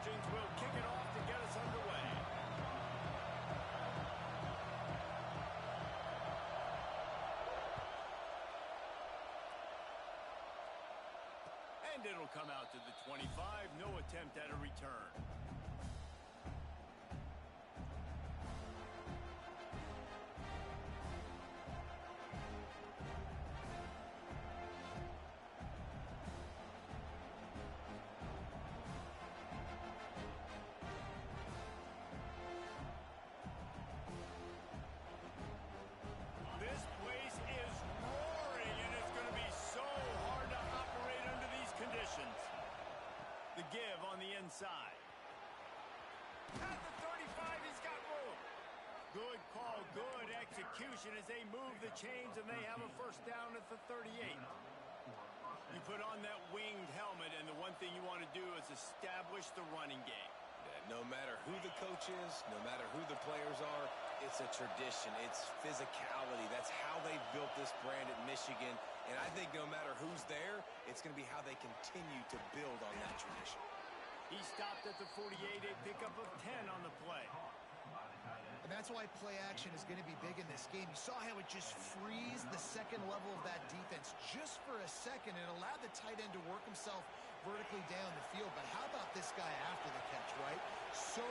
Trojans will kick it off to get us underway. And it'll come out to the 25. No attempt at a return. This place is roaring, and it's going to be so hard to operate under these conditions. The give on the inside. At the 35, he's got room. Good call, good execution as they move the chains, and they have a first down at the 38. You put on that winged helmet, and the one thing you want to do is establish the running game. No matter who the coach is, no matter who the players are, it's a tradition. It's physicality. That's how they've built this brand at Michigan. And I think no matter who's there, it's going to be how they continue to build on that tradition. He stopped at the 48, a pickup of 10 on the play. And that's why play action is going to be big in this game. You saw how it just frees the second level of that defense just for a second and allowed the tight end to work himself vertically down the field. But how about this guy after the catch, right? So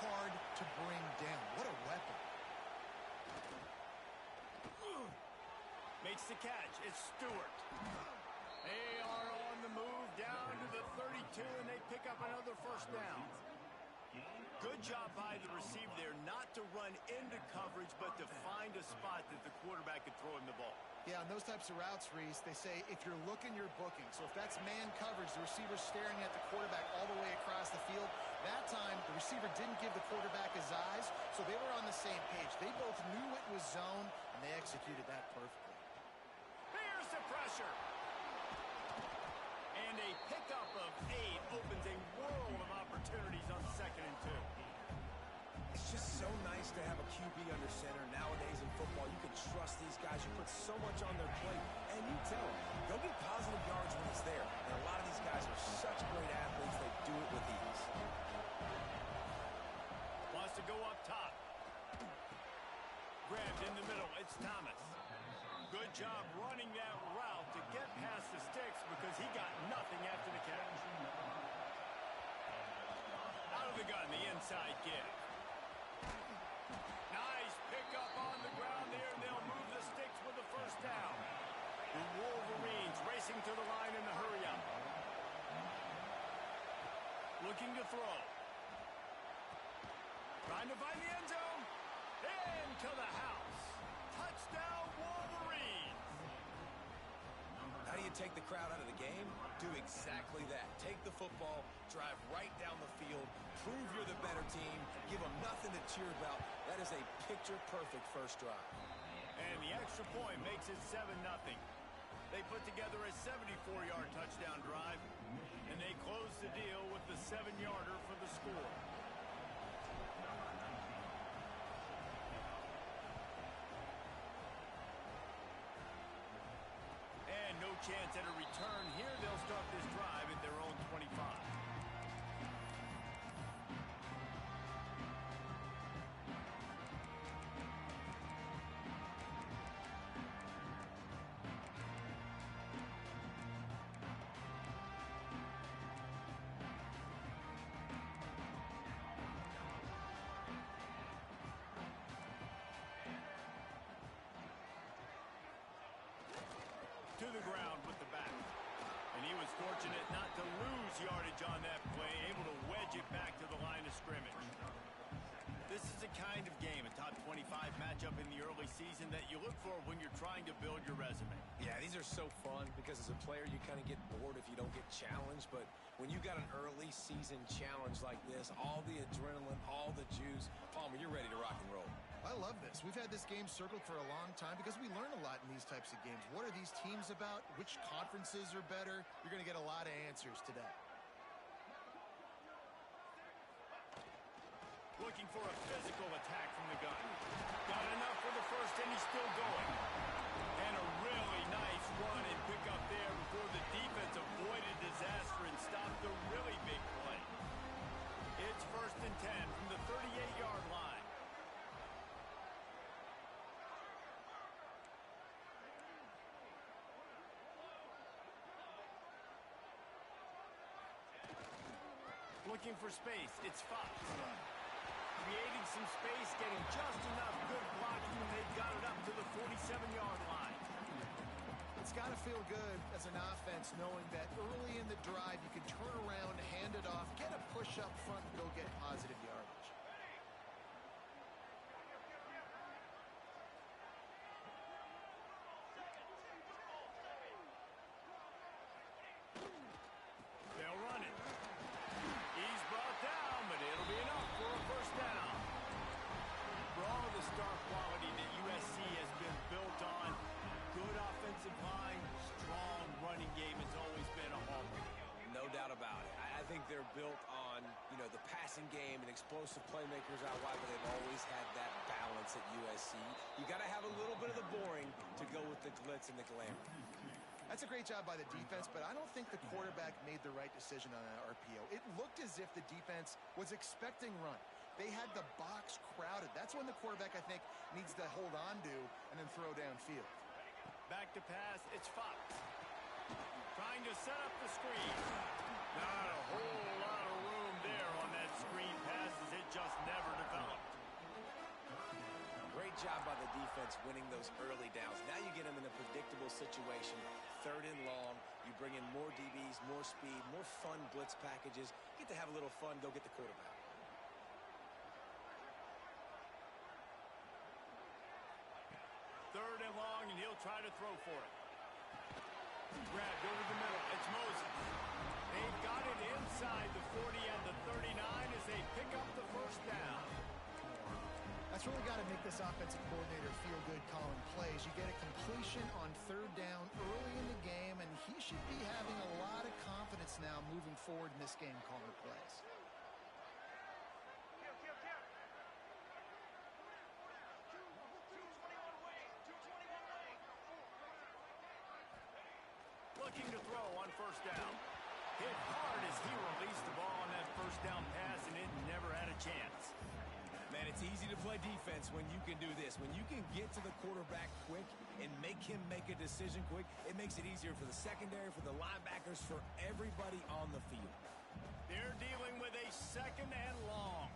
hard to bring down. What a weapon. Makes the catch. It's Stewart. They are on the move down to the 32, and they pick up another first down. Good job by the receiver there not to run into coverage, but to find a spot that the quarterback could throw him the ball. Yeah, on those types of routes, Reese, they say if you're looking, you're booking. So if that's man coverage, the receiver's staring at the quarterback all the way across the field. That time, the receiver didn't give the quarterback his eyes, so they were on the same page. They both knew it was zone, and they executed that perfectly. Here's the pressure. And a pickup of 8 opens a world of opportunities on 2nd and 2. It's just so nice to have a QB under center. Nowadays in football, you can trust these guys. You put so much on their plate, and you tell them, they'll get positive yards when it's there. And a lot of these guys are such great athletes, they do it with ease. Wants to go up top. Grabbed in the middle. It's Thomas. Good job running that route to get past the sticks because he got nothing after the catch. Out of the gun, the inside give. Nice pickup on the ground there, and they'll move the sticks with the first down. The Wolverines racing to the line in the hurry-up. Looking to throw. Trying to find the end zone. Into the house. Touchdown, Wolverines. How do you take the crowd out of the game? Do exactly that. Take the football, drive right down the field, prove you're the better team, give them nothing to cheer about. That is a picture-perfect first drive. And the extra point makes it 7-0. They put together a 74-yard touchdown drive, and they close the deal with the 7-yarder for the score. And no chance at a return here. They'll start this drive at their own 25. To the ground with the back. And he was fortunate not to lose yardage on that play, able to wedge it back to the line of scrimmage. This is the kind of game, a top 25 matchup in the early season that you look for when you're trying to build your resume. Yeah, these are so fun because as a player, you kind of get bored if you don't get challenged. But when you got an early season challenge like this, all the adrenaline, all the juice, Palmer, you're ready to rock and roll. I love this. We've had this game circled for a long time because we learn a lot in these types of games. What are these teams about? Which conferences are better? You're going to get a lot of answers today. Looking for a physical attack from the gun. Got enough for the first, and he's still going. And a really nice run and pick up there before the defense avoided disaster and stopped the really big play. Looking for space. It's Fox. Creating some space, getting just enough good blocking, and they've got it up to the 47-yard line. It's got to feel good as an offense knowing that early in the drive you can turn around, hand it off, get a push up front, and go get positive yardage. They'll run it. He's brought down, but it'll be enough for a first down. For all of the star quality that USC has been built on, good offensive line, strong running game has always been a hallmark. No doubt about it. I think they're built on, the passing game and explosive playmakers out wide, but they've always had that balance at USC. You got to have a little bit of the boring to go with the glitz and the glamour. That's a great job by the defense, but I don't think the quarterback made the right decision on that RPO. It looked as if the defense was expecting run. They had the box crowded. That's when the quarterback, I think, needs to hold on to and then throw downfield. Back to pass, it's Fox. Trying to set up the screen. Not a whole lot of room there on that screen pass as it just never developed. Great job by the defense winning those early downs. Now you get them in a predictable situation, 3rd and long. You bring in more DBs, more speed, more fun blitz packages. You get to have a little fun, go get the quarterback. Third and long, and he'll try to throw for it. Grabbed over the middle. It's Moses. They've got it inside the 40 and the 39 as they pick up the first down. That's really got to make this offensive coordinator feel good calling plays. You get a completion on 3rd down early in the game, and he should be having a lot of confidence now moving forward in this game calling plays. Looking to throw on first down. Hit hard as he released the ball on that first down pass, and it never had a chance. Man, it's easy to play defense when you can do this. When you can get to the quarterback quick and make him make a decision quick, it makes it easier for the secondary, for the linebackers, for everybody on the field. They're dealing with a 2nd and long.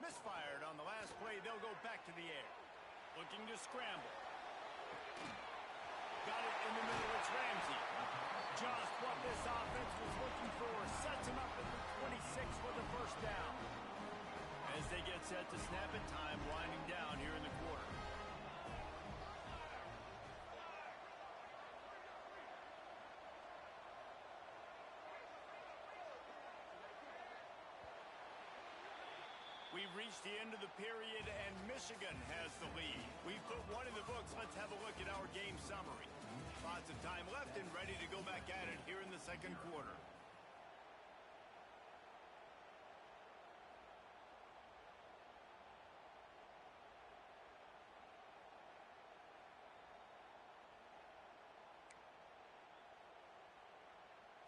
Misfired on the last play. They'll go back to the air. Looking to scramble. Got it in the middle. It's Ramsey. Just what this offense was looking for. Sets him up at the 26 for the first down. As they get set to snap it, time winding down here in the quarter. We've reached the end of the period, and Michigan has the lead. We've put one in the books. Let's have a look at our game summary. Lots of time left and ready to go back at it here in the 2nd quarter.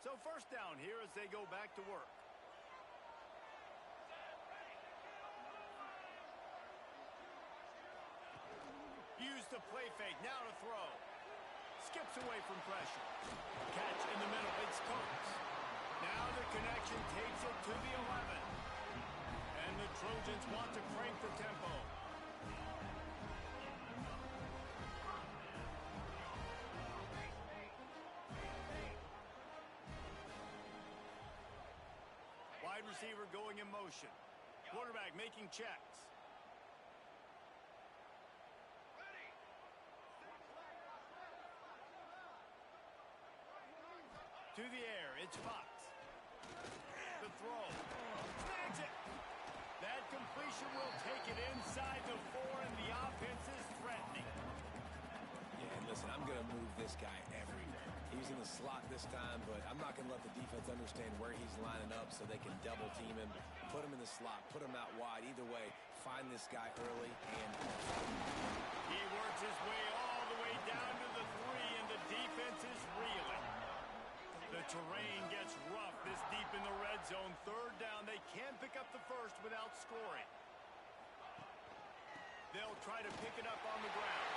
So first down here as they go back to work. Use the play fake, now to throw. Skips away from pressure. Catch in the middle, it's Coates. Now the connection takes it to the 11. And the Trojans want to crank the tempo. Wide receiver going in motion. Quarterback making checks. To the air, it's Fox. The throw. Snags it. That completion will take it inside the 4, and the offense is threatening. Yeah, and listen, I'm going to move this guy everywhere. He's in the slot this time, but I'm not going to let the defense understand where he's lining up so they can double team him, put him in the slot, put him out wide. Either way, find this guy early. And he works his way all the way down to the 3, and the defense is reeling. The terrain gets rough this deep in the red zone. 3rd They'll try to pick it up on the ground.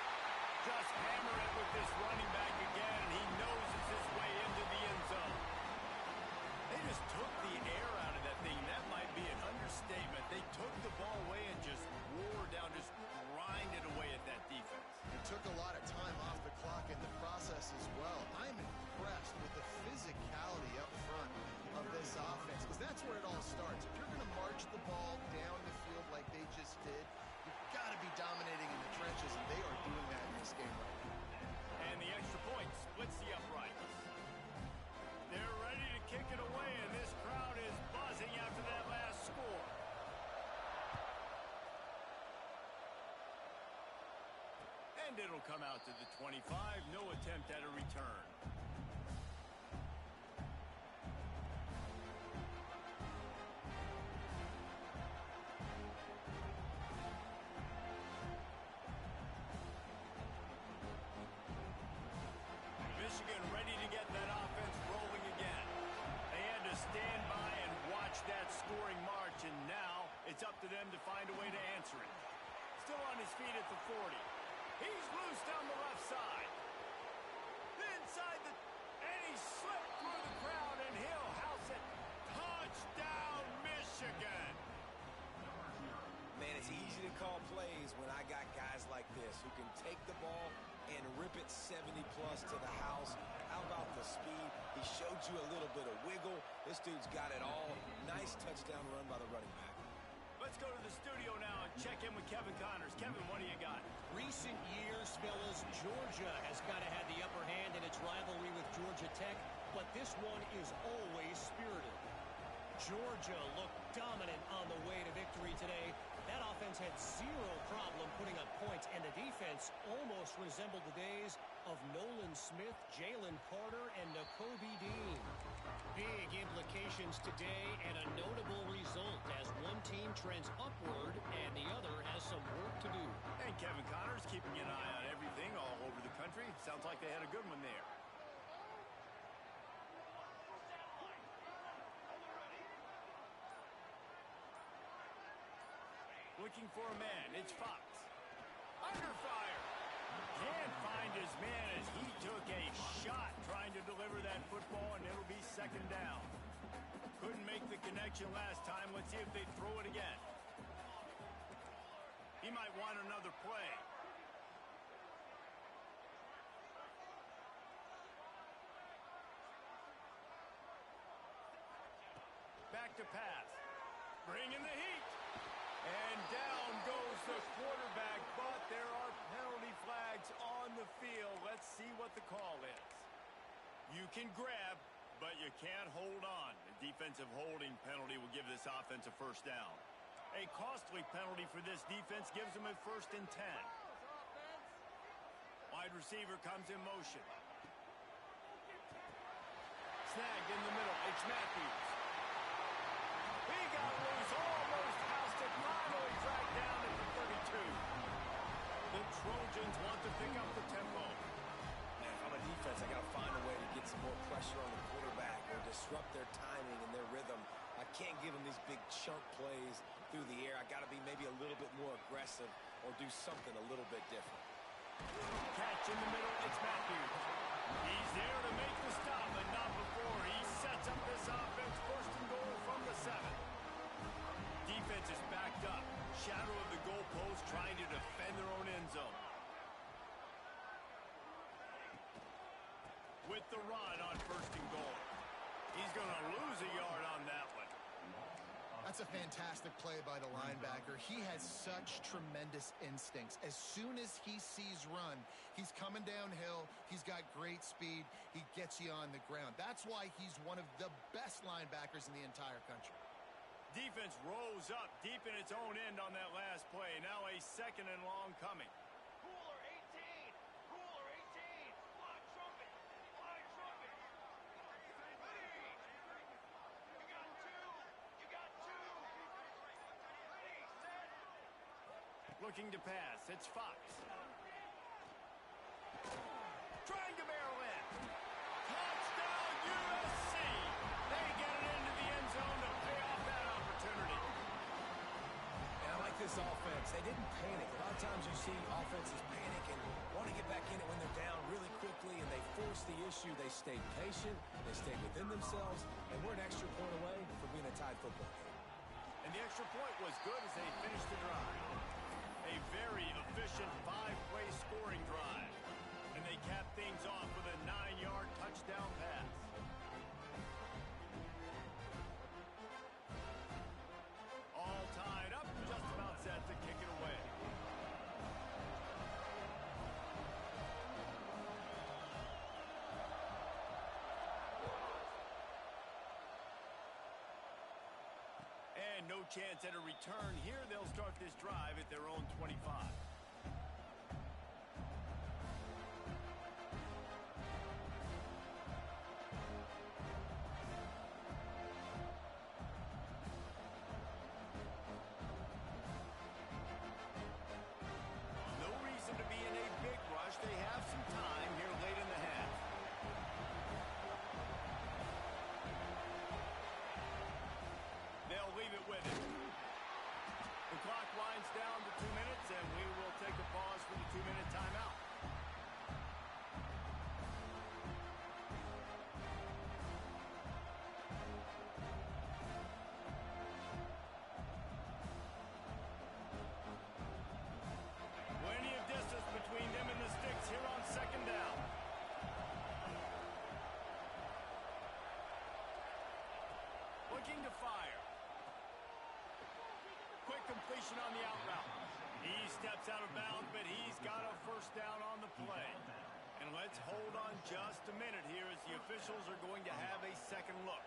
Just hammer it with this running back again. He knows it's his way into the end zone. They just took the air out of that thing. That might be an understatement. They took the ball away and just wore down, just grinded away at that defense. It took a lot of time off the clock in the process as well. I'm impressed with the physicality up front of this offense, because that's where it all starts. If you're going to march the ball down the field like they just did, you've got to be dominating in the trenches, and they are doing that in this game right now. And the extra point splits the uprights. They're ready to kick it away, and this crowd is buzzing after that last score. And it'll come out to the 25. No attempt at a return. Michigan ready to get that offense rolling again. They had to stand by and watch that scoring march, and now it's up to them to find a way to answer it. Still on his feet at the 40. He's loose down the left side. Inside the... And he slipped through the crowd, and he'll house it. Touchdown, Michigan! Man, it's easy to call plays when I got guys like this who can take the ball and rip it 70-plus to the house. How about the speed? He showed you a little bit of wiggle. This dude's got it all. Nice touchdown run by the running back. Let's go to the studio now and check in with Kevin Connors. Kevin, what do you got? Recent years, fellas, Georgia has kind of had the upper hand in its rivalry with Georgia Tech, but this one is always spirited. Georgia looked dominant on the way to victory today. That offense had zero problem putting up points, and the defense almost resembled the days of Nolan Smith, Jalen Carter, and Nakobe Dean. Big implications today and a notable result as one team trends upward and the other has some work to do. And Kevin Connors keeping an eye on everything all over the country. Sounds like they had a good one there. Looking for a man. It's Fox. Under fire. Can't find his man as he took a shot trying to deliver that football, and it'll be second down. Couldn't make the connection last time. Let's see if they throw it again. He might want another play. Back to pass. Bringing the heat. And down goes the quarterback, but there are penalty flags on the field. Let's see what the call is. You can grab, but you can't hold on. The defensive holding penalty will give this offense a first down. A costly penalty for this defense gives them a 1st and 10. Wide receiver comes in motion. Snagged in the middle. It's Matthews. He got loose, almost housed it, finally dragged down at the 32. The Trojans want to pick up the tempo. Man, if I'm a defense, I got to find a way to get some more pressure on the quarterback or disrupt their timing and their rhythm. I can't give them these big chunk plays through the air. I got to be maybe a little bit more aggressive or do something a little bit different. Catch in the middle, it's Matthews. He's there to make the stop, but not before. He sets up this offense, 1st and goal from the 7. Defense is backed up. Shadow of the goalpost, trying to defend their own end zone. With the run on 1st and goal. He's going to lose a yard on that one. That's a fantastic play by the linebacker. He has such tremendous instincts. As soon as he sees run, he's coming downhill. He's got great speed. He gets you on the ground. That's why he's one of the best linebackers in the entire country. Defense rose up deep in its own end on that last play. Now a 2nd and long coming. Cooler 18! Cooler 18! Fly trumpet! Fly trumpet! Ready! You got 2! You got 2! Ready, set! Looking to pass. It's Fox. Trying to barrel in. Touchdown, USC! They get it into the end zone to pay off that opportunity. And I like this offense. defense. They didn't panic. A lot of times you see offenses panic and want to get back in it when they're down really quickly, and they force the issue. They stayed patient. They stayed within themselves, and we're an extra point away from being a tied football game. And the extra point was good as they finished the drive. A very efficient 5-play scoring drive. And they capped things off with a 9-yard touchdown pass. All tied up, just about set to kick it away. And no chance at a return here. They'll start this drive at their own 25. No reason to be in a big rush. They have some time here late in the half. They'll leave it with it. The clock winds down to 2 minutes, and we will take a pause for the 2-minute timeout. Plenty of distance between them and the sticks here on second down. Looking to fire. Quick completion on the out route. He steps out of bounds, but he's got a first down on the play. And let's hold on just a minute here as the officials are going to have a second look.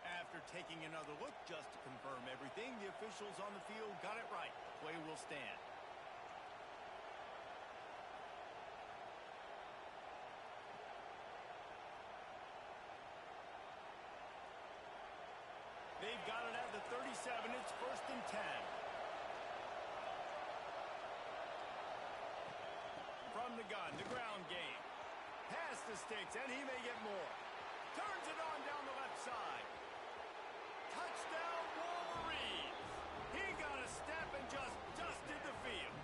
After taking another look just to confirm everything, the officials on the field got it right. Play will stand. They've got it at the 37. It's 1st and 10. From the gun, the ground game. Past the sticks, and he may get more. Turns it on down the left side. Touchdown, Wolverines. He got a step and just dusted the field.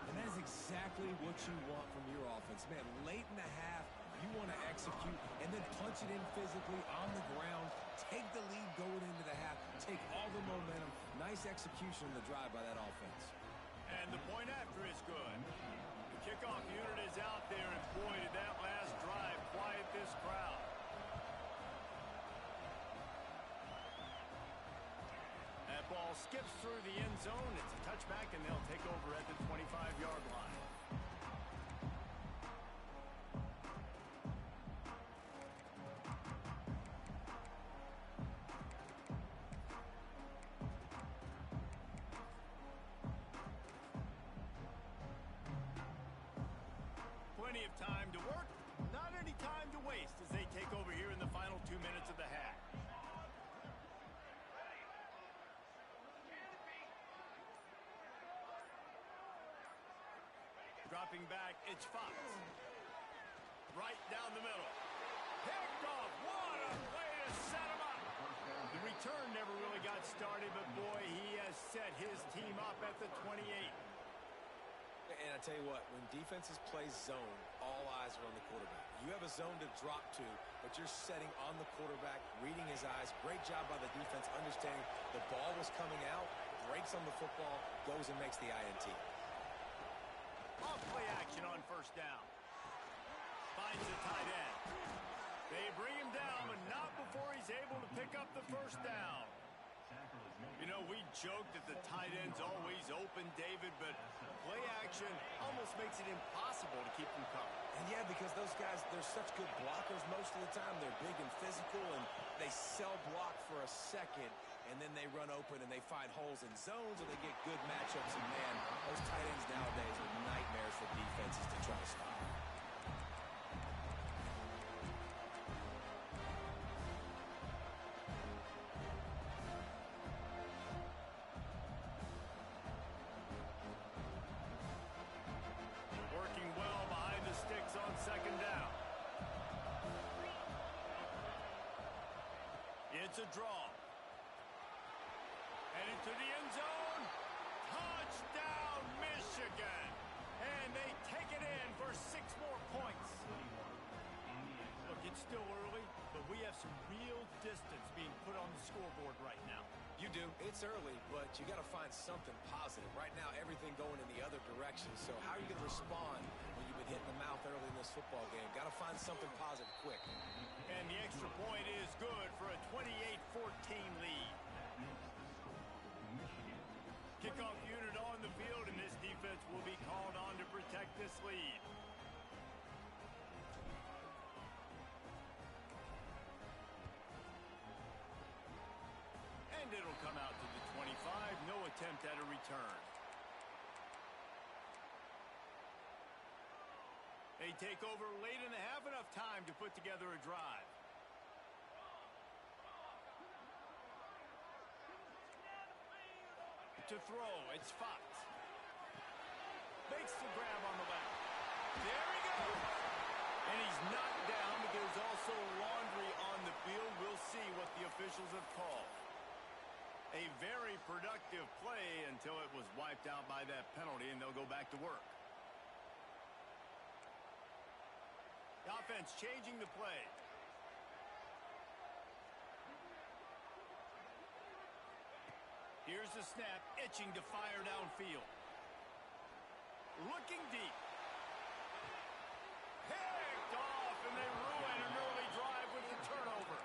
And that is exactly what you want from your offense. Man, late in the half, you want to execute and then punch it in physically on the ground. Take the lead going into the half. Take all the momentum. Nice execution on the drive by that offense. And the point after is good. The kickoff unit is out there, and boy, did that last drive quiet this crowd. That ball skips through the end zone. It's a touchback, and they'll take over at the 25-yard line. Plenty of time to work, not any time to waste as they take over here in the final 2 minutes of the half. Dropping back, it's Fox. Right down the middle. Picked off. What a way to set him up. The return never really got started, but boy, he has set his team up at the 28. And I tell you what, when defenses play zone, all eyes are on the quarterback. You have a zone to drop to, but you're setting on the quarterback, reading his eyes. Great job by the defense, understanding the ball was coming out, breaks on the football, goes and makes the INT. Off play action on first down. Finds the tight end. They bring him down, but not before he's able to pick up the first down. You know, we joke that the tight end's always open, David, but play action almost makes it impossible to keep them covered. And yeah, because those guys, they're such good blockers most of the time. They're big and physical, and they sell block for a second, and then they run open and they find holes in zones, or they get good matchups. And man, those tight ends nowadays are nightmares for defenses to try to stop. Working well behind the sticks on second down. It's a draw. Headed to the end zone. Touchdown, Michigan. And they take it in for 6 more points. Look, it's still early, but we have some real distance being put on the scoreboard right now. You do. It's early, but you got to find something positive. Right now, everything going in the other direction. So how are you going to respond when you've been hit in the mouth early in this football game? Got to find something positive quick. And the extra point is good for a 28-14 lead. Kickoff unit on the field, and this defense will be called on to protect this lead. And it'll come out to the 25. No attempt at a return. They take over late in the half, enough time to put together a drive. To throw, it's Fox. Makes the grab on the left. There he goes. And he's knocked down, but there's also laundry on the field. We'll see what the officials have called. A very productive play until it was wiped out by that penalty, and they'll go back to work. The offense changing the play. Here's the snap, itching to fire downfield. Looking deep. Picked off, and they ruin an early drive with the turnover.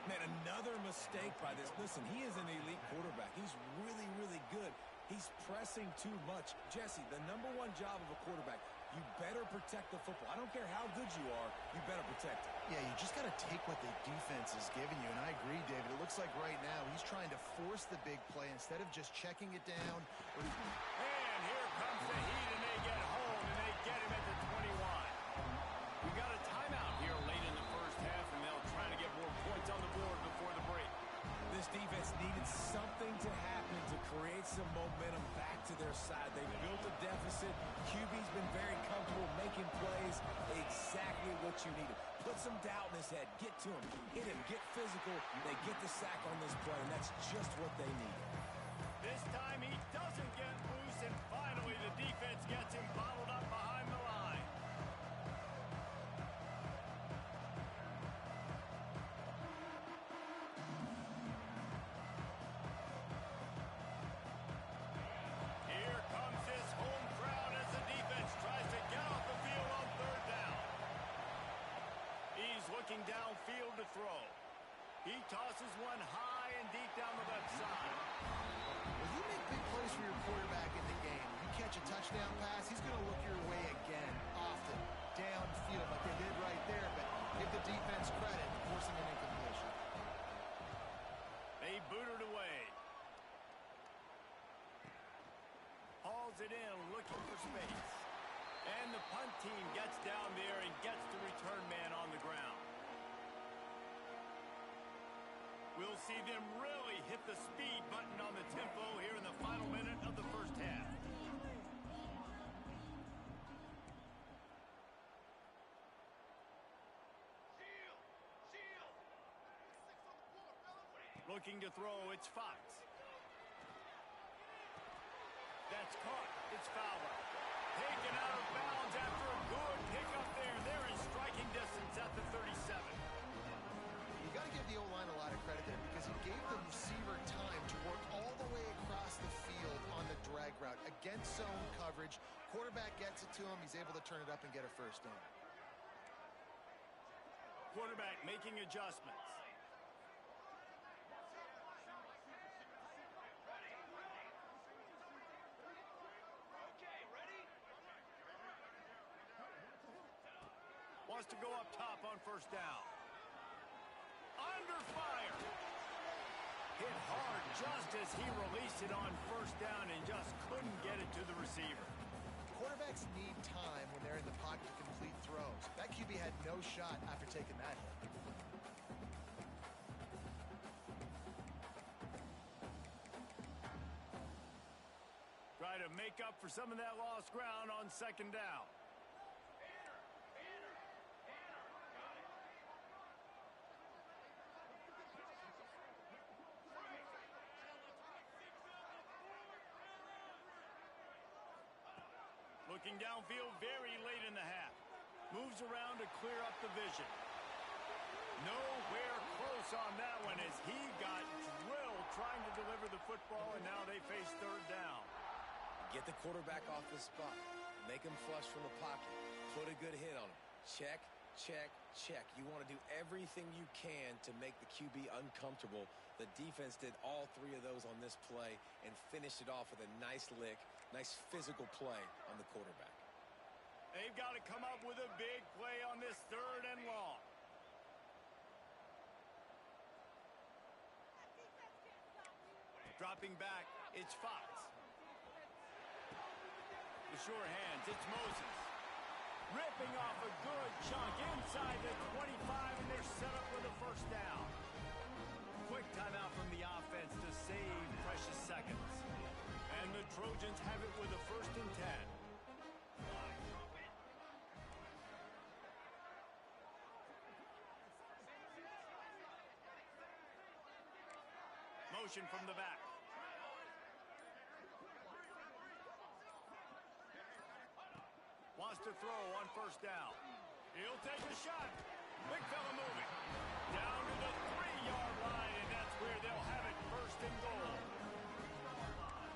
Man, another mistake by this. Listen, he is an elite quarterback. He's really, really good. He's pressing too much. Jesse, the #1 job of a quarterback, you better protect the football. I don't care how good you are, you better protect it. Yeah, you just got to take what the defense is giving you, and I agree, David. It looks like right now he's trying to force the big play instead of just checking it down. And here comes the heat, and they get home, and they get him at the 21. We got a timeout here late in the first half, and they'll try to get more points on the board before the break. This defense needed something to happen to create some momentum back to their side. They built a deficit. QB's been very comfortable making plays. Exactly what you needed. Put some doubt in his head. Get to him. Hit him. Get physical. They get the sack on this play, and that's just what they need. This time he doesn't get loose, and finally the defense gets him bottled up behind the line. Here comes his home crowd as the defense tries to get off the field on 3rd down. He's looking downfield to throw. He tosses one high and deep down the left side. Well, you make big plays for your quarterback in the game. You catch a touchdown pass, he's going to look your way again, often, downfield like they did right there, but give the defense credit, forcing an incompletion. They boot it away. Hauls it in, looking for space. And the punt team gets down there and gets the return man on the ground. We'll see them really hit the speed button on the tempo here in the final minute of the first half. Looking to throw, it's Fox. That's caught. It's Fowler. Taken out of bounds after a good pickup there. They're in striking distance at the 37. You got to give the O-line a lot of credit there because he gave the receiver time to work all the way across the field on the drag route. Against zone coverage, quarterback gets it to him. He's able to turn it up and get a first down. Quarterback making adjustments. Wants to go up top on 1st down. Under fire. Hit hard just as he released it on 1st down and just couldn't get it to the receiver. Quarterbacks need time when they're in the pocket to complete throws. That QB had no shot after taking that hit. Try to make up for some of that lost ground on 2nd down. Looking downfield very late in the half. Moves around to clear up the vision. Nowhere close on that one as he got drilled trying to deliver the football, and now they face third down. Get the quarterback off the spot. Make him flush from the pocket. Put a good hit on him. Check, check, check. You want to do everything you can to make the QB uncomfortable. The defense did all three of those on this play and finished it off with a nice lick, nice physical play on the quarterback. They've got to come up with a big play on this third and long. Dropping back, it's Fox. The sure hands, it's Moses. Ripping off a good chunk inside the 25, and they're set up with a first down. Quick timeout from the offense to save precious seconds. And the Trojans have it with a 1st and 10. Motion from the back. Wants to throw on first down. He'll take a shot. Big fella moving. Down to the 3-yard line, and that's where they'll have it, 1st and goal.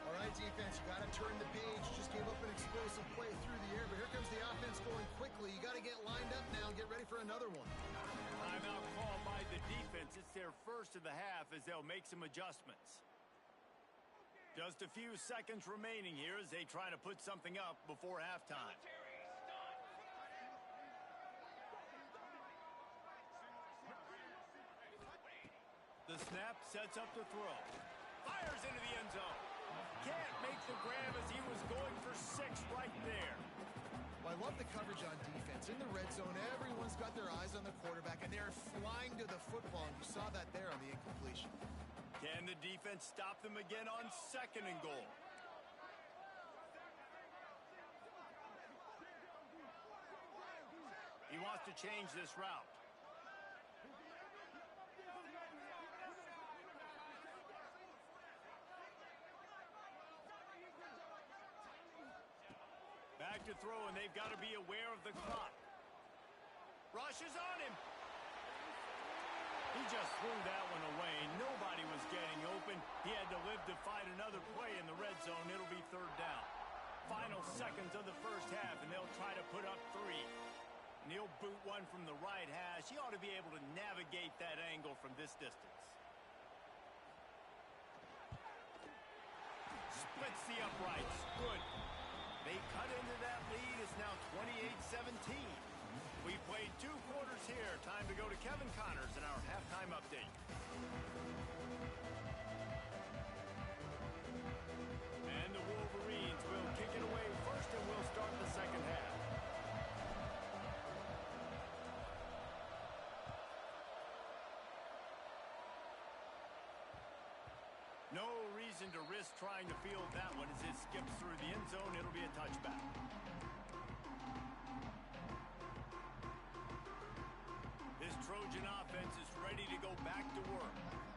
All right, defense, you got to turn the page. Just gave up an explosive play through the air, but here comes the offense going quickly. You got to get lined up now and get ready for another one. Timeout called by the defense. It's their first of the half as they'll make some adjustments. Just a few seconds remaining here as they try to put something up before halftime. The snap sets up the throw. Fires into the end zone. Can't make the grab as he was going for 6 right there. Well, I love the coverage on defense. In the red zone, everyone's got their eyes on the quarterback, and they're flying to the football, and you saw that there on the incompletion. Can the defense stop them again on 2nd and goal? He wants to change this route. Back to throw, and they've got to be aware of the clock. Rushes on him. He just threw that one away. Nobody was getting open. He had to live to fight another play in the red zone. It'll be 3rd down. Final seconds of the first half, and they'll try to put up 3. And he'll boot one from the right hash. He ought to be able to navigate that angle from this distance. Splits the uprights. Good. They cut into that lead. It's now 28-17. We played 2 quarters here. Time to go to Kevin Connors in our halftime update. And the Wolverines will kick it away first, and we'll start the second half. No reason to risk trying to field that one as it skips through the end zone. It'll be a touchback. This Trojan offense is ready to go back to work.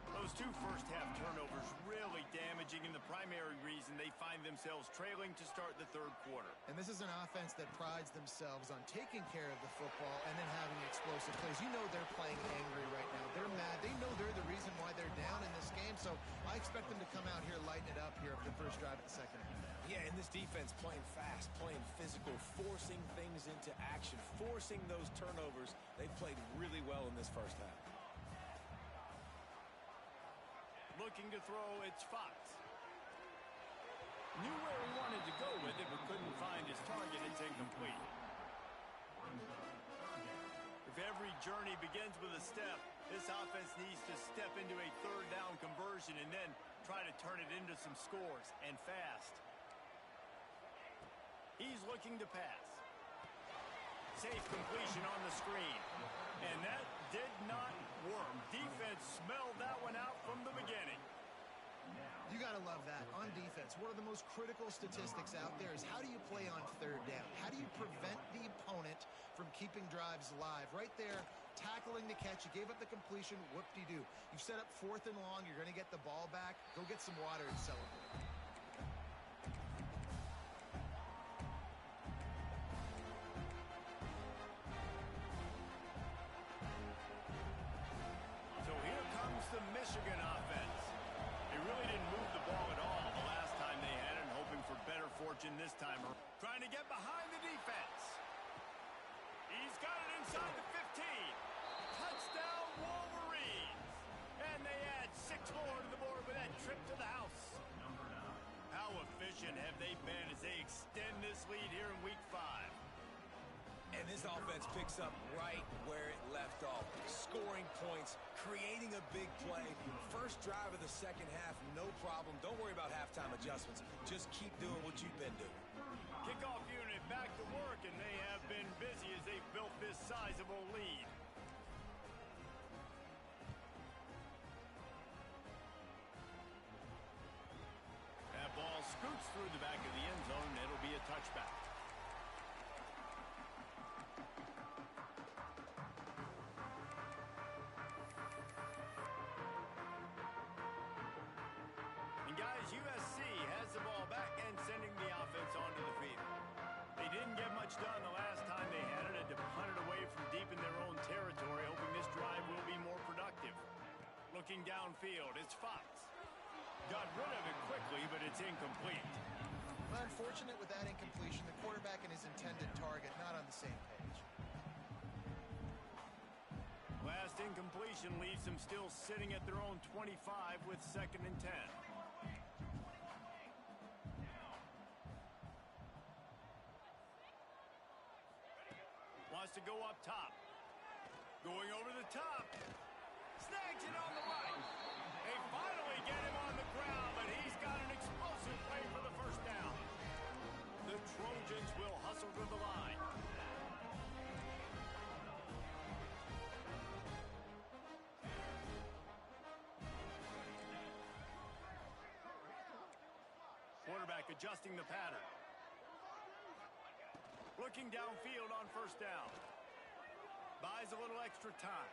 Those 2 first-half turnovers really damaging, and the primary reason they find themselves trailing to start the 3rd quarter. And this is an offense that prides themselves on taking care of the football and then having explosive plays. You know they're playing angry right now. They're mad. They know they're the reason why they're down in this game, so I expect them to come out here, lighten it up here for the first drive of the second half. Yeah, and this defense playing fast, playing physical, forcing things into action, forcing those turnovers. They played really well in this first half. Looking to throw, it's Fox. Knew where he wanted to go with it, but couldn't find his target. It's incomplete. If every journey begins with a step, this offense needs to step into a 3rd down conversion and then try to turn it into some scores, and fast. He's looking to pass. Safe completion on the screen. And that did not work. Defense smelled that one out from the beginning. You got to love that. On defense, one of the most critical statistics out there is how do you play on 3rd down? How do you prevent the opponent from keeping drives live? Right there, tackling the catch. You gave up the completion. Whoop-de-doo. You've set up 4th and long. You're going to get the ball back. Go get some water and celebrate. possession this time. Trying to get behind the defense. He's got it inside the 15. Touchdown, Wolverines. And they add 6 more to the board with that trip to the house. How efficient have they been as they extend this lead here in Week 5? And this offense picks up right where it left off. Scoring points, creating a big play. First drive of the second half, no problem. Don't worry about halftime adjustments. Just keep doing what you've been doing. Kickoff unit back to work, and they have been busy as they've built this sizable lead. That ball scoots through the back of the end zone, and it'll be a touchback. And guys, USC has the ball back and sending the offense onto the field. They didn't get much done the last time they had it. Had to punt it away from deep in their own territory, hoping this drive will be more productive. Looking downfield, it's Fox. Got rid of it quickly, but it's incomplete. Well, unfortunate with that incompletion. The quarterback and his intended target not on the same page. Last incompletion leaves them still sitting at their own 25 with 2nd and 10. Wants to go up top. Going over the top. Snags it on the right. They finally get him on the ground, but he's got an explosive play for the first down. The Trojans will hustle to the line. Quarterback adjusting the pattern. Looking downfield on first down. Buys a little extra time.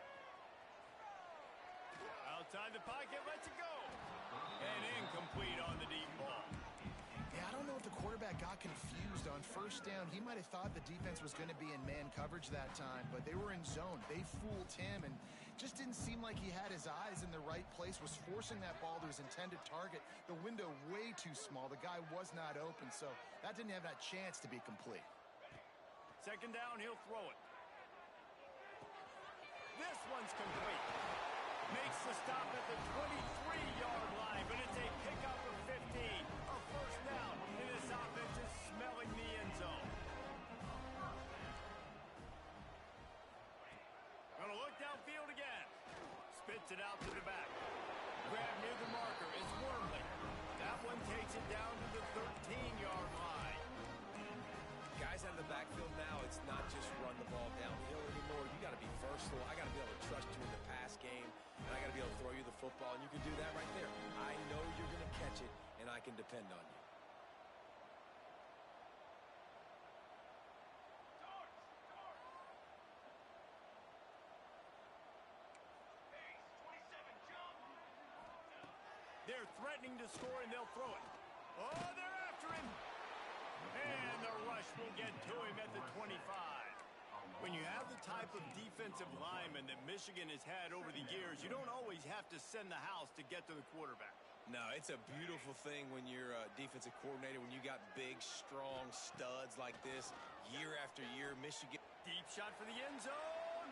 Outside the pocket, lets it go. And incomplete on the deep ball. Yeah, I don't know if the quarterback got confused on first down. He might have thought the defense was going to be in man coverage that time, but they were in zone. They fooled him and just didn't seem like he had his eyes in the right place, was forcing that ball to his intended target. The window way too small. The guy was not open, so that didn't have that chance to be complete. 2nd down, he'll throw it. This one's complete. Makes the stop at the 23-yard line, but it's a pickup of 15. A first down, and this offense is smelling the end zone. Gonna look downfield again. Spits it out to the back. Grab near the marker is Wormley. That one takes it down to the 13-yard line. Guys out of the backfield now, it's not just run the ball downhill anymore. You got to be versatile. I got to be able to trust you in the pass game, and I got to be able to throw you the football, and you can do that right there. I know you're going to catch it, and I can depend on you. They're threatening to score, and they'll throw it. Oh, they're after him. And the rush will get to him at the 25. When you have the type of defensive lineman that Michigan has had over the years, you don't always have to send the house to get to the quarterback. No, it's a beautiful thing when you're a defensive coordinator, when you got big, strong studs like this year after year. Michigan. Deep shot for the end zone.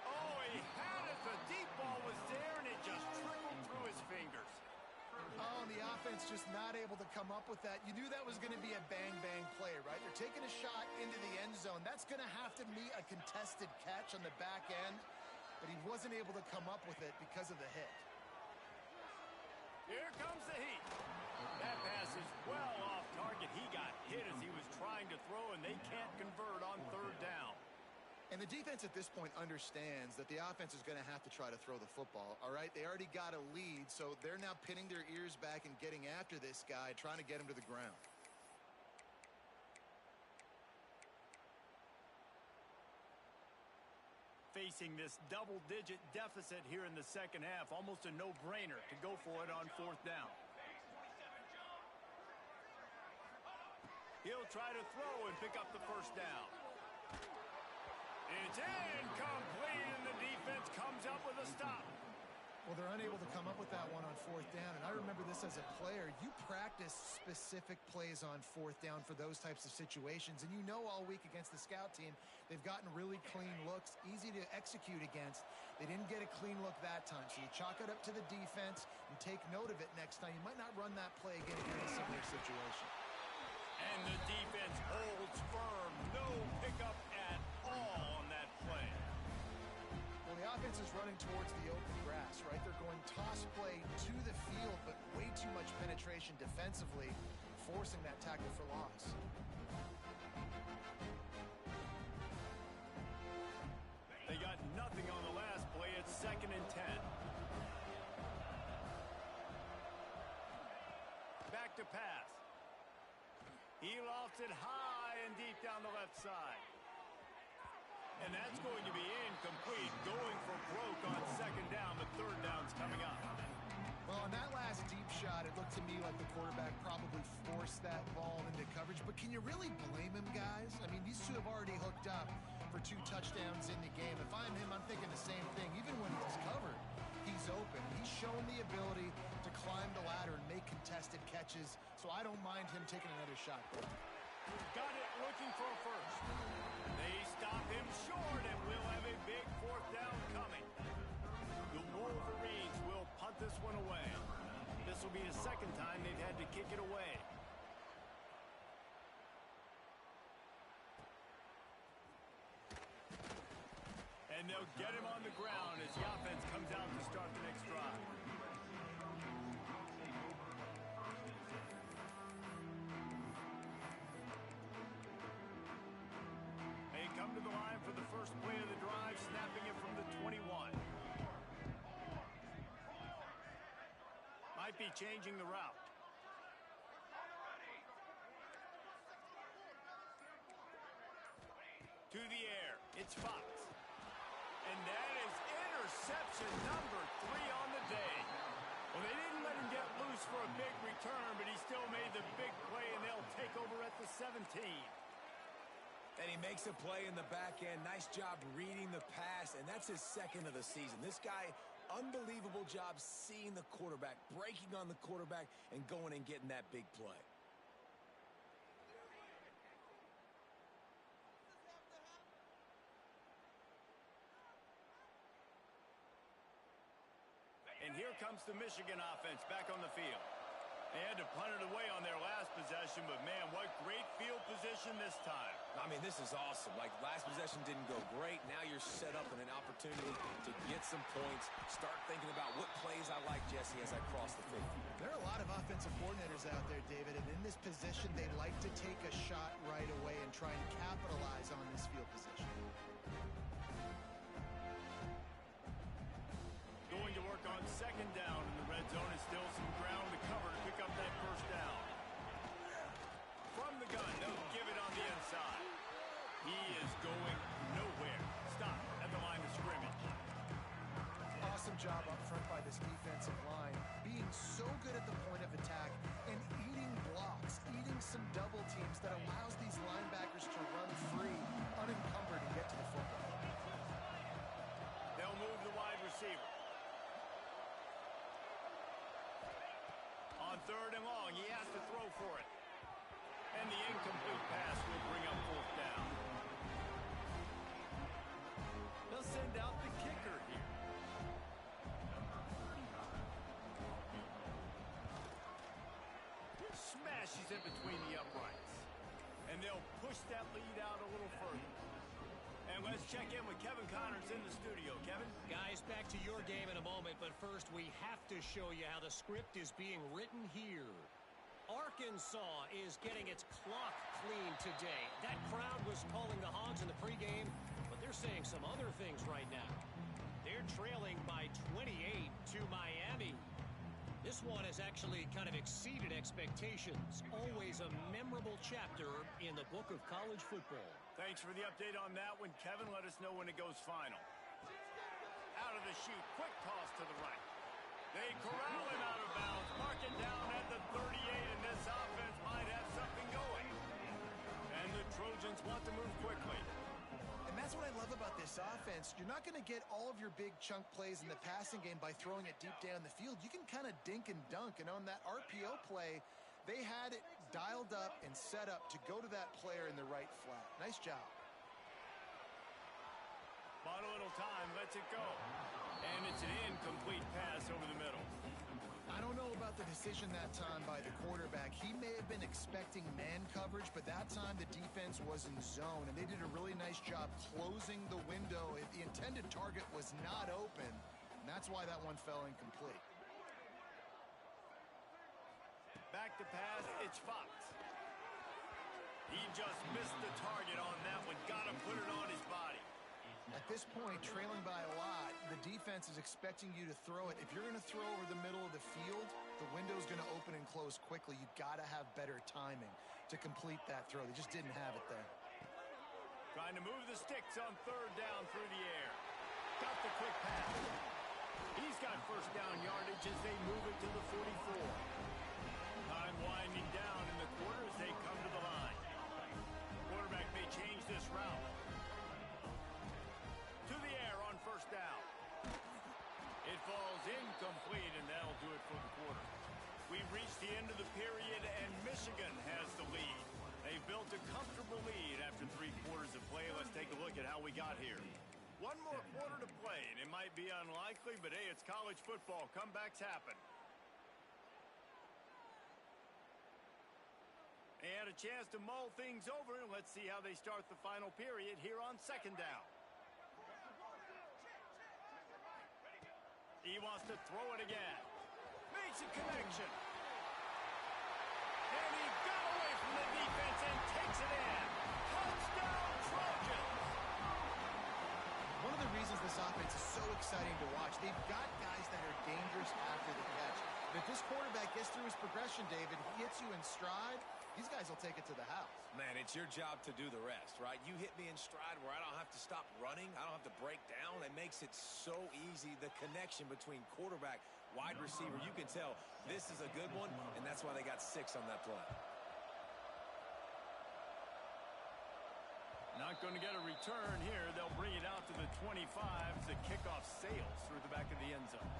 Oh, he had it. The deep ball was there, and it just trickled through his fingers. Oh, and the offense just not able to come up with that. You knew that was going to be a bang-bang play, right? They're taking a shot into the end zone. That's going to have to be a contested catch on the back end, but he wasn't able to come up with it because of the hit. Here comes the heat. That pass is well off target. He got hit as he was trying to throw, and they can't convert on 3rd down. And the defense at this point understands that the offense is going to have to try to throw the football, all right? They already got a lead, so they're now pinning their ears back and getting after this guy, trying to get him to the ground. Facing this double-digit deficit here in the second half, almost a no-brainer to go for it on 4th down. He'll try to throw and pick up the first down. It's incomplete, and the defense comes up with a stop. Well, they're unable to come up with that one on fourth down, and I remember this as a player. You practice specific plays on fourth down for those types of situations, and you know all week against the scout team, they've gotten really clean looks, easy to execute against. They didn't get a clean look that time, so you chalk it up to the defense and take note of it next time. You might not run that play again if you're in a similar situation. And the defense holds firm. No pickup at all on that play. Well, the offense is running towards the open grass, right? They're going toss play to the field, but way too much penetration defensively, forcing that tackle for loss. They got nothing on the last play. It's 2nd and 10. Back to pass. He lofts it high and deep down the left side. And that's going to be incomplete. Going for broke on 2nd down, but 3rd down's coming up. Well, on that last deep shot, it looked to me like the quarterback probably forced that ball into coverage. But can you really blame him, guys? I mean, these two have already hooked up for 2 touchdowns in the game. If I'm him, I'm thinking the same thing. Even when he's covered, he's open. He's shown the ability to climb the ladder and make contested catches. So I don't mind him taking another shot. Got it, looking for a first. They stop him short, and we'll have a big 4th down coming. The Wolverines will punt this one away. This will be the 2nd time they've had to kick it away. And they'll get him on the ground as the offense comes out to start the next drive. They come to the line for the first play of the drive, snapping it from the 21. Might be changing the route. To the air, it's Fox. And that is interception number 3 on the day. Well, they didn't let him get loose for a big return, but he still made the big play, and they'll take over at the 17. And he makes a play in the back end. Nice job reading the pass, and that's his 2nd of the season. This guy, unbelievable job seeing the quarterback, breaking on the quarterback, and going and getting that big play. And here comes the Michigan offense back on the field. They had to punt it away on their last possession, but man, what great field position this time. I mean, this is awesome. Like, last possession didn't go great. Now you're set up in an opportunity to get some points. Start thinking about what plays I like, Jesse, as I cross the field. There are a lot of offensive coordinators out there, David, and in this position, they like to take a shot right away and try and capitalize on this field position. Going to work on 2nd down, and the red zone is still some ground to cover to pick up that 1st down. From the gun, they'll give it on the inside. He is going nowhere. Stop at the line of scrimmage. Awesome job up front by this defensive line, being so good at the point of attack and eating blocks, eating some double teams that allows these linebackers to run free, unencumbered, and get to the football. They'll move the wide receiver. On 3rd and long, he has to throw for it. And the incomplete pass will bring up 4th down. They'll send out the kicker here. Smashes it between the uprights. And they'll push that lead out a little further. And let's check in with Kevin Connors in the studio. Kevin? Guys, back to your game in a moment, but first we have to show you how the script is being written here. Arkansas is getting its clock cleaned today. That crowd was calling the Hogs in the pregame, but they're saying some other things right now. They're trailing by 28 to Miami. This one has actually kind of exceeded expectations. Always a memorable chapter in the book of college football. Thanks for the update on that one, Kevin. Let us know when it goes final. Out of the chute, quick toss to the right. They corral him out of bounds, mark it down at the 38, and this offense might have something going. And the Trojans want to move quickly. And And that's what I love about this offense. You're not going to get all of your big chunk plays in the passing game by throwing it deep down the field. You can kind of dink and dunk. And on that RPO play, they had it dialed up and set up to go to that player in the right flat. Nice job. Bought a little time, lets it go. And it's an incomplete pass over the middle. I don't know about the decision that time by the quarterback. He may have been expecting man coverage, but that time the defense was in zone, and they did a really nice job closing the window. The intended target was not open, and that's why that one fell incomplete. Back to pass, it's Fox. He just missed the target on that one. Got to put it on his body. At this point, trailing by a lot, the defense is expecting you to throw it. If you're going to throw over the middle of the field, the window's going to open and close quickly. You've got to have better timing to complete that throw. They just didn't have it there. Trying to move the sticks on third down through the air. Got the quick pass. He's got first down yardage as they move it to the 44. Time winding down in the quarter as they come to the line. Quarterback may change this route. To the air on first down. It falls incomplete, and that'll do it for the quarter. We've reached the end of the period, and Michigan has the lead. They've built a comfortable lead after 3 quarters of play. Let's take a look at how we got here. One more quarter to play, and it might be unlikely, but hey, it's college football. Comebacks happen. They had a chance to mull things over, and let's see how they start the final period here on second down. He wants to throw it again. Makes a connection. And he got away from the defense and takes it in. Touchdown, Trojans! One of the reasons this offense is so exciting to watch, they've got guys that are dangerous after the catch. But if this quarterback gets through his progression, David, he hits you in stride, these guys will take it to the house. Man, it's your job to do the rest, right? You hit me in stride where I don't have to stop running. I don't have to break down. It makes it so easy. The connection between quarterback, wide receiver, you can tell this is a good one, and that's why they got 6 on that play. Not going to get a return here. They'll bring it out to the 25. The kickoff sails through the back of the end zone.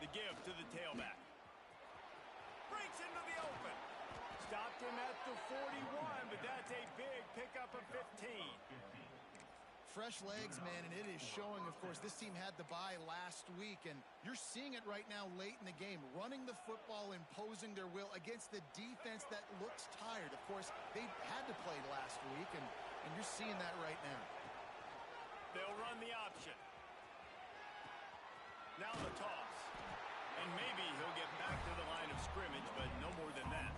The give to the tailback. Breaks into the open. Stopped him at the 41, but that's a big pickup of 15. Fresh legs, man, and it is showing, of course, this team had the bye last week, and you're seeing it right now late in the game, running the football, imposing their will against the defense that looks tired. Of course, they had to play last week, and you're seeing that right now. They'll run the option. Now the toss. And maybe he'll get back to the line of scrimmage, but no more than that.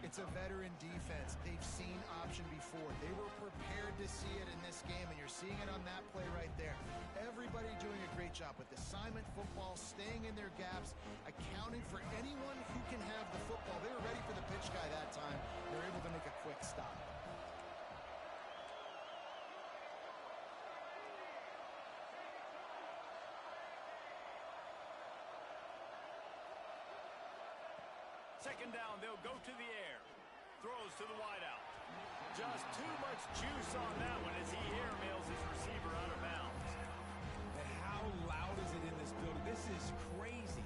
It's a veteran defense. They've seen option before. They were prepared to see it in this game, and you're seeing it on that play right there. Everybody doing a great job with assignment football, staying in their gaps, accounting for anyone who can have the football. They were ready for the pitch guy that time. They were able to make a quick stop. Second down, they'll go to the air. Throws to the wideout. Just too much juice on that one as he airmails his receiver out of bounds. And how loud is it in this building? This is crazy.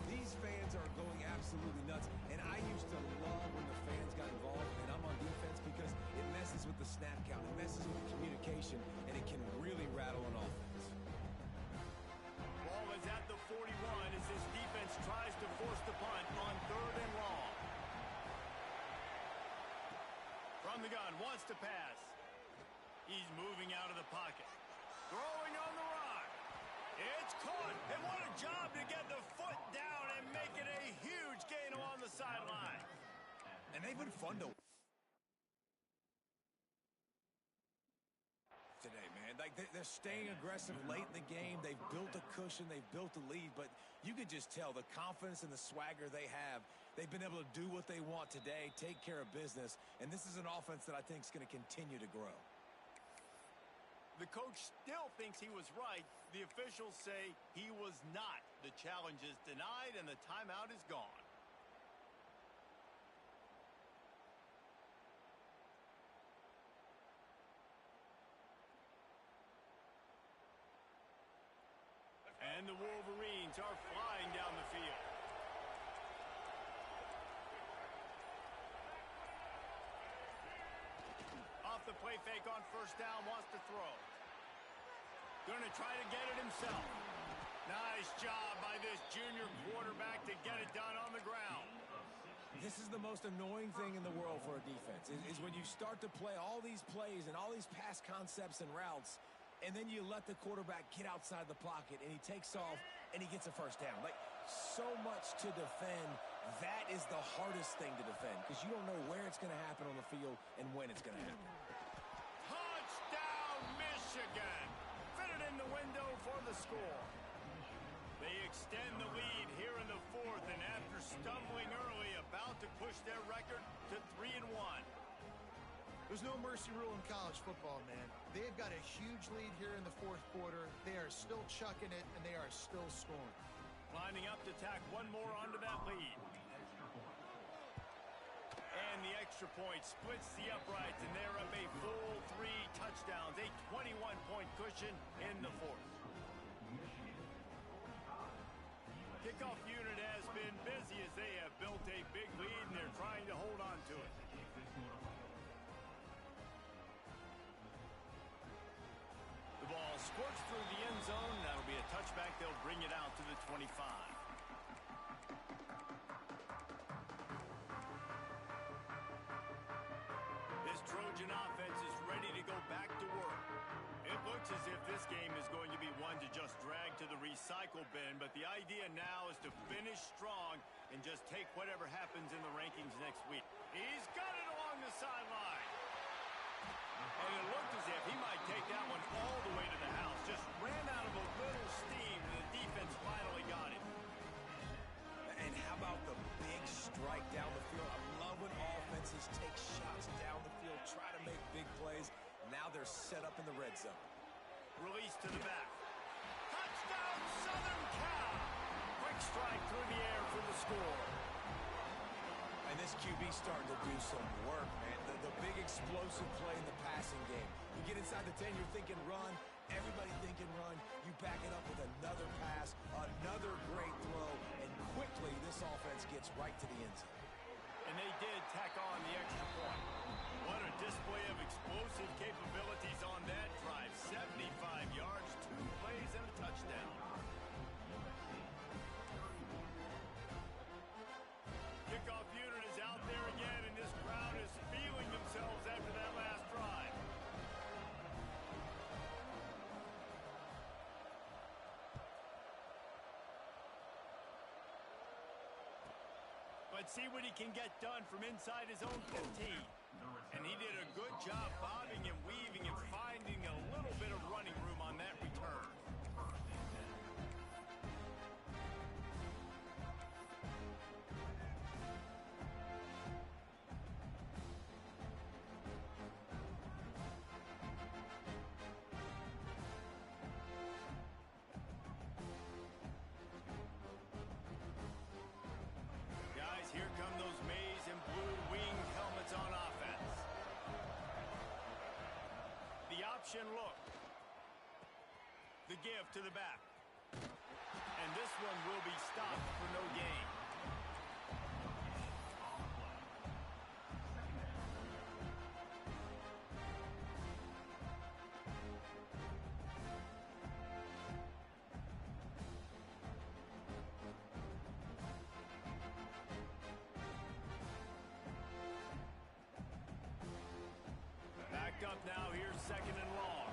These fans are going absolutely nuts. And I used to love when the fans got involved, and I'm on defense because it messes with the snap count. It messes with the communication, and it can really rattle an offense. Ball is at the 41 as this defense tries to force the punt on third and long. From the gun, wants to pass. He's moving out of the pocket. Throwing on the run. It's caught. And what a job to get the foot down and make it a huge gain along the sideline. And they've been fun to today, man. Like They're staying aggressive late in the game. They've built a cushion. They've built a lead. But you could just tell the confidence and the swagger they have. They've been able to do what they want today, take care of business. And this is an offense that I think is going to continue to grow. The coach still thinks he was right. The officials say he was not. The challenge is denied, and the timeout is gone. And the Wolverines are flying down the field. Off the play fake on first down, wants to throw. Going to try to get it himself. Nice job by this junior quarterback to get it done on the ground. This is the most annoying thing in the world for a defense, is when you start to play all these plays and all these pass concepts and routes, and then you let the quarterback get outside the pocket, and he takes off, and he gets a first down. Like, so much to defend. That is the hardest thing to defend, because you don't know where it's going to happen on the field and when it's going to happen. Touchdown, Michigan! Fitted in the window for the score. They extend the lead here in the fourth, and after stumbling early, about to push their record to 3-1. There's no mercy rule in college football, man. They've got a huge lead here in the fourth quarter. They are still chucking it, and they are still scoring. Lining up to tack one more onto that lead. And the extra point splits the uprights, and they're up a full 3 touchdowns, a 21-point cushion in the fourth. Kickoff unit has been busy as they have built a big lead, and they're trying to hold on to it. The ball squirts through the end zone. That'll be a touchback. They'll bring it out to the 25. This Trojan offense is ready to go back to work. It looks as if this game is going to be one to just drag to the recycle bin, but the idea now is to finish strong and just take whatever happens in the rankings next week. He's got it along the sideline. And it looked as if he might take that one all the way to the house. Just ran out of a little steam, and the defense finally got him. And how about the big strike down the field? I love when offenses take shots down the field, try to make big plays. Now they're set up in the red zone. Release to the back. Touchdown, Southern Cal! Quick strike through the air for the score. And this QB starting to do some work, man. The big explosive play in the passing game. You get inside the 10, you're thinking run. Everybody thinking run. You back it up with another pass, another great throw, and quickly this offense gets right to the end zone. And they did tack on the extra point. What a display of explosive capabilities on that drive. 75 yards, 2 plays, and a touchdown. Kickoff unit is out there again, and this crowd is feeling themselves after that last drive. Let's see what he can get done from inside his own 15. And he did a good job bobbing and weaving and finding a little bit of running room on that return. Guys, here come those maize and blue winged helmets on offense. The option look. The give to the back. And this one will be stopped for no gain. Back up now, here's 2nd and long.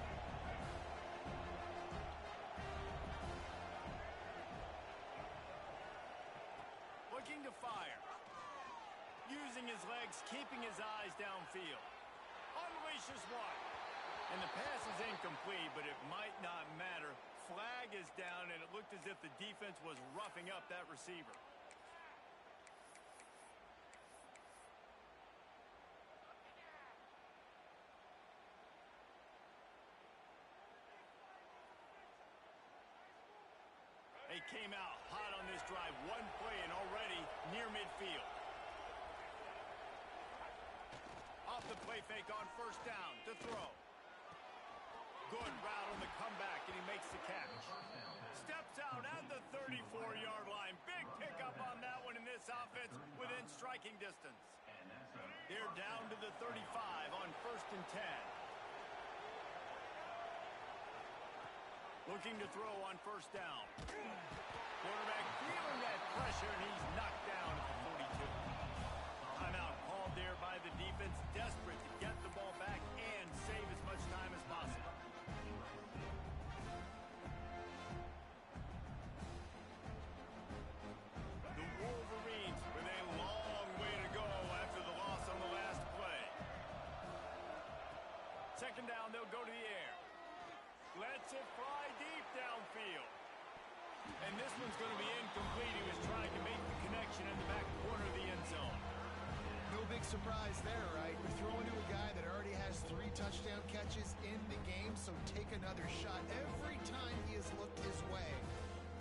Looking to fire. Using his legs, keeping his eyes downfield. unleashes one. And the pass is incomplete, but it might not matter. Flag is down, and it looked as if the defense was roughing up that receiver. They came out hot on this drive. One play and already near midfield. Off the play fake on first down to throw. Good route on the comeback, and he makes the catch. Steps out at the 34-yard line. Big pickup on that one in this offense within striking distance. They're down to the 35 on first and 10. Looking to throw on first down. Quarterback feeling that pressure, and he's knocked down at the 42. Timeout called there by the defense, desperate to get the ball back and save as much time as possible. The Wolverines with a long way to go after the loss on the last play. Second down, they'll go to the air. Lets it fly deep downfield. And this one's going to be incomplete. He was trying to make the connection in the back corner of the end zone. No big surprise there, right? You're throwing to a guy that already has 3 touchdown catches in the game, so take another shot every time he has looked his way.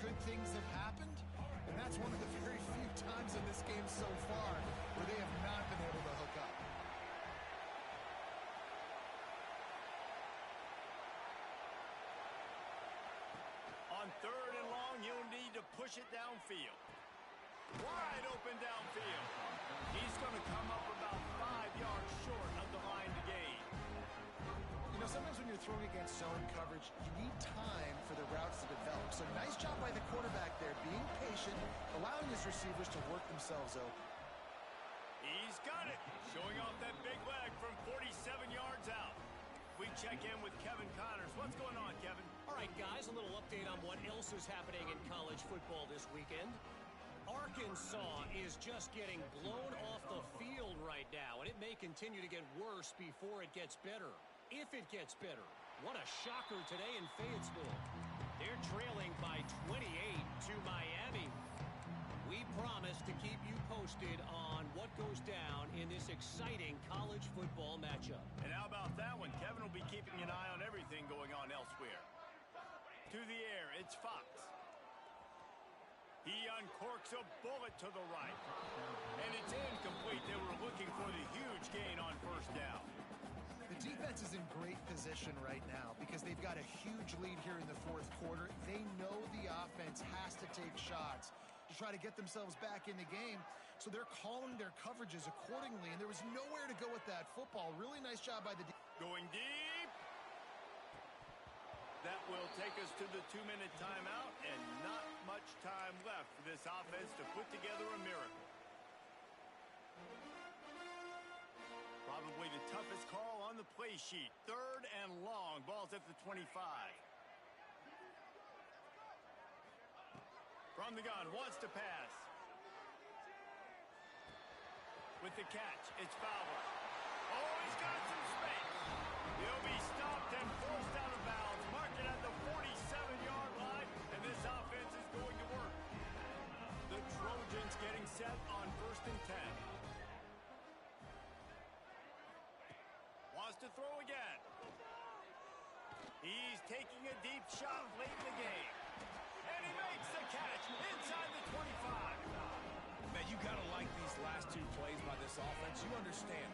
Good things have happened, and that's one of the very few times in this game so far where they have not been able to hook up. On third and long, you'll need to push it downfield. Wide open downfield. He's going to come up about 5 yards short of the line to gain. You know, sometimes when you're throwing against zone coverage, you need time for the routes to develop. So nice job by the quarterback there, being patient, allowing his receivers to work themselves open. He's got it. Showing off that big leg from 47 yards out. We check in with Kevin Connors. What's going on, Kevin? All right, guys, a little update on what else is happening in college football this weekend. Arkansas is just getting blown off the field right now, and it may continue to get worse before it gets better. If it gets better. What a shocker today in Fayetteville. They're trailing by 28 to Miami. We promise to keep you posted on what goes down in this exciting college football matchup. And how about that one? Kevin will be keeping an eye on everything going on elsewhere. To the air, it's Fox. He uncorks a bullet to the right. And it's incomplete. They were looking for the huge gain on first down. The defense is in great position right now because they've got a huge lead here in the fourth quarter. They know the offense has to take shots to try to get themselves back in the game. So they're calling their coverages accordingly, and there was nowhere to go with that football. Really nice job by the defense. Going deep. That will take us to the 2-minute timeout, and not much time left for this offense to put together a miracle. Probably the toughest call on the play sheet. Third and long. Ball's at the 25. From the gun, wants to pass. With the catch, it's Fowler. Oh, he's got some space. He'll be stopped and forced out of bounds. Mark it at the 47-yard line, and this offense is going to work. The Trojans getting set on first and 10. Wants to throw again. He's taking a deep shot late in the game. And he makes the catch inside the 25. Man, you got to like these last 2 plays by this offense. You understand,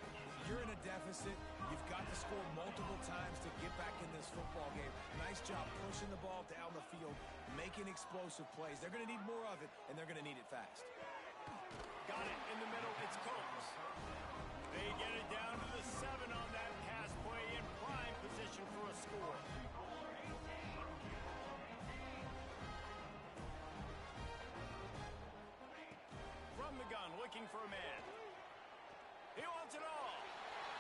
you're in a deficit. You've got to score multiple times to get back in this football game. Nice job pushing the ball down the field, making explosive plays. They're going to need more of it, and they're going to need it fast. Got it in the middle. It's Coates. They get it down to the 7 on that pass play in prime position for a score. From the gun, looking for a man. He wants it all.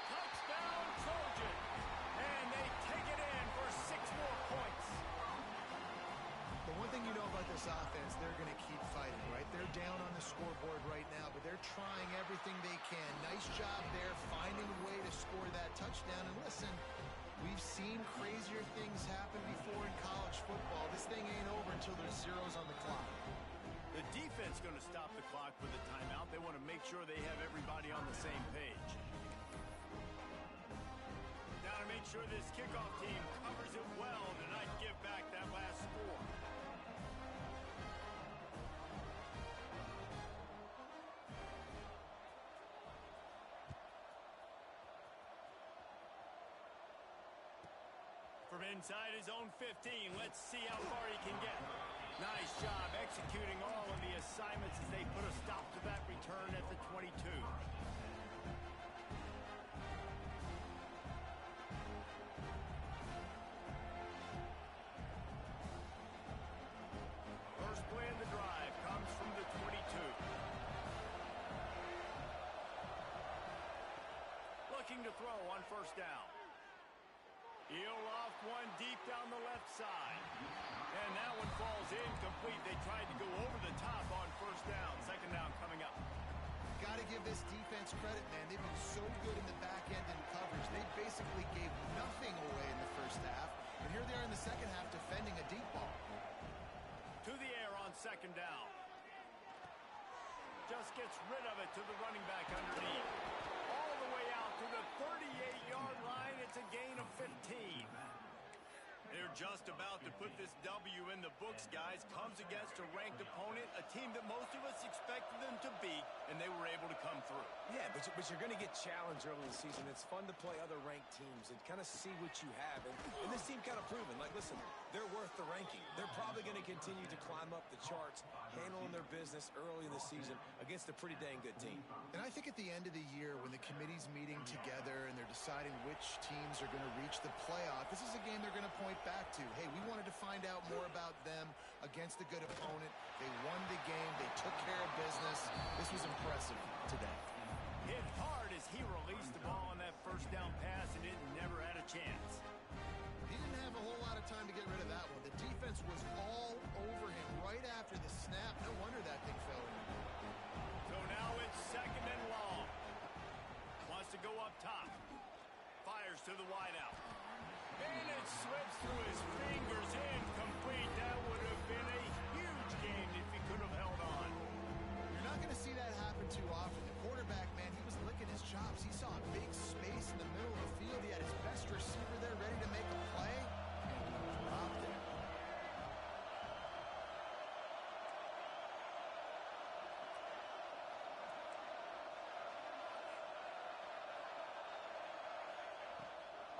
Touchdown, Trojan. And they take it in for 6 more points. The one thing you know about this offense, they're going to keep fighting, right? They're down on the scoreboard right now, but they're trying everything they can. Nice job there, finding a way to score that touchdown. until there's zeros on the clock. The defense going to stop the clock with a timeout. They want to make sure they have everybody on the same page. Now to make sure this kickoff team covers it well to not give back that last score. From inside his own 15, let's see how far he can get. Nice job executing all of the assignments as they put a stop to that return at the 22. First play of the drive comes from the 22. Looking to throw on first down. He'll loft one deep down the left side. And that one falls incomplete. They tried to go over the top on first down. Second down coming up. Got to give this defense credit, man. They've been so good in the back end in coverage. They basically gave nothing away in the first half. And here they are in the second half defending a deep ball. To the air on second down. Just gets rid of it to the running back underneath. All the way out to the 38-yard line. It's a gain of 15. They're just about to put this W in the books, guys. Comes against a ranked opponent, a team that most of us expected them to beat, and they were able to come through. Yeah, but you're going to get challenged early in the season. It's fun to play other ranked teams and kind of see what you have. And this team kind of proven, like, listen, they're worth the ranking. They're probably going to continue to climb up the charts, handling their business early in the season against a pretty dang good team. And I think at the end of the year, when the committee's meeting together and they're deciding which teams are going to reach the playoff, this is a game they're going to point back to. Hey, we wanted to find out more about them against a good opponent. They won the game. They took care of business. This was impressive today. Hit hard as he released the ball on that first down pass, and it never had a chance. He didn't have a whole lot of time to get rid of that one. The defense was all over him right after the snap. No wonder that thing fell in. So now it's second and long. Wants to go up top. Fires to the wideout. And it slips through his fingers. Incomplete. That would have been a huge gain if he could have held on. You're not going to see that happen too often. The quarterback, man, he was licking his chops. He saw a big space in the middle of the field. He had his best receiver there ready to make a play, and he dropped it.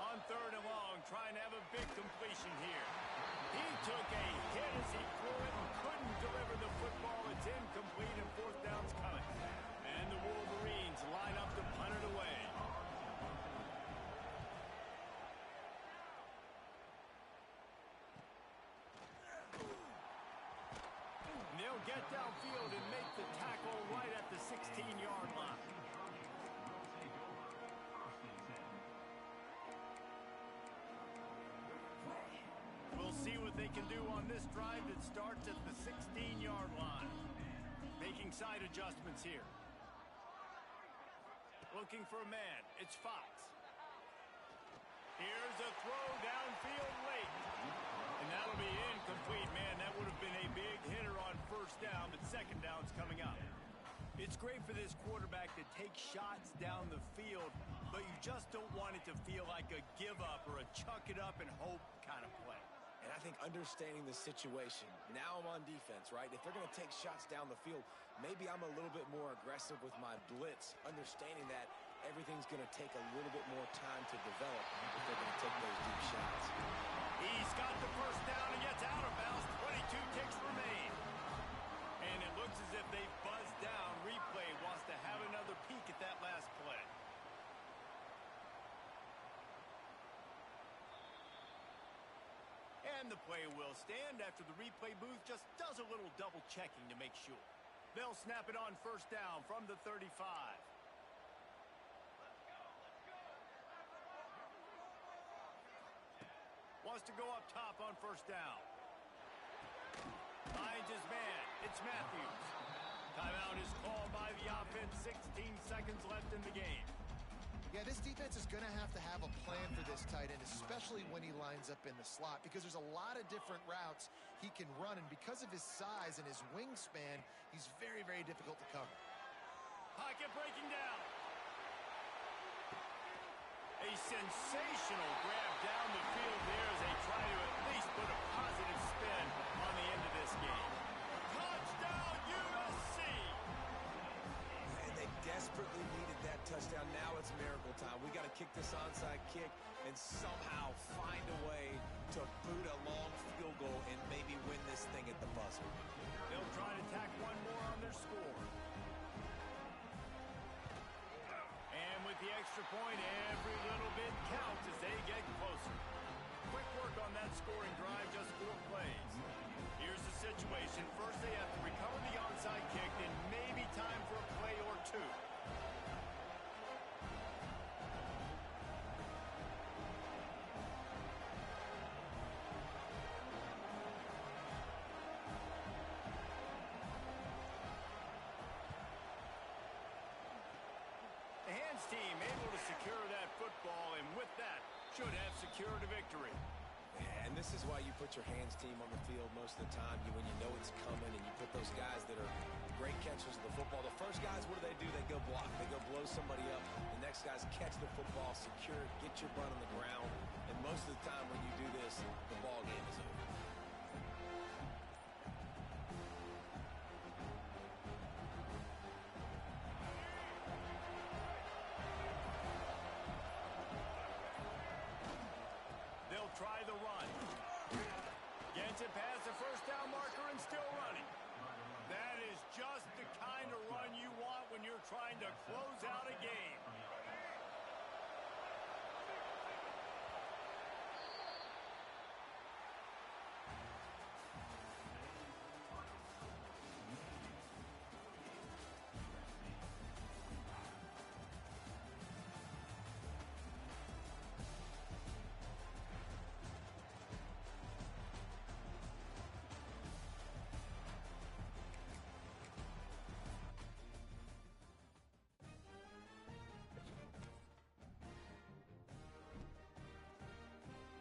On third and long, trying to have a big completion here. He took a hit as he threw it and couldn't deliver the football. It's incomplete and fourth down's coming. And the Wolverines line up to punt it away. And they'll get downfield and make the tackle right at the 16-yard line. We'll see what they can do on this drive that starts at the 16-yard line. Making side adjustments here. Looking for a man. It's Fox. Here's a throw downfield late. And that'll be incomplete, man. That would have been a big hitter on first down, but second down's coming up. It's great for this quarterback to take shots down the field, but you just don't want it to feel like a give-up or a chuck-it-up and hope kind of play. And I think understanding the situation, now I'm on defense, right? If they're going to take shots down the field, maybe I'm a little bit more aggressive with my blitz, understanding that everything's going to take a little bit more time to develop if they're going to take those deep shots. He's got the first down and gets out of bounds. 22 ticks remain. And it looks as if they buzzed down. Replay wants to have another peek at that last play. And the play will stand after the replay booth just does a little double checking to make sure. They'll snap it on first down from the 35. Wants to go up top on first down. Finds his man. It's Matthews. Timeout is called by the offense. 16 seconds left in the game. Yeah, this defense is going to have a plan for this tight end, especially when he lines up in the slot, because there's a lot of different routes he can run, and because of his size and his wingspan, he's very, very difficult to cover. Pocket breaking down. A sensational grab down the field there as they try to at least put a positive spin on the end of this game. Touchdown, USC! And they desperately needed that touchdown. Now it's miracle time. We got to kick this onside kick and somehow find a way to boot a long field goal and maybe win this thing at the buzzer. They'll try to tack one more on their score. And with the extra point, every little bit counts as they get closer. Quick work on that scoring drive, just 4 plays. Here's the situation. First, they have to recover the onside kick, then maybe time for a play or two. The hands team able to secure that football, and with that, should have secured a victory. And this is why you put your hands team on the field most of the time. When you know it's coming, and you put those guys that are great catchers of the football. The first guys, what do? They go block. They go blow somebody up. The next guys catch the football, secure it, get your butt on the ground. And most of the time when you do this, the ball game is over. They'll try the run. Gets it past the first down marker and still running. That is just the kind of run you want when you're trying to close out a game.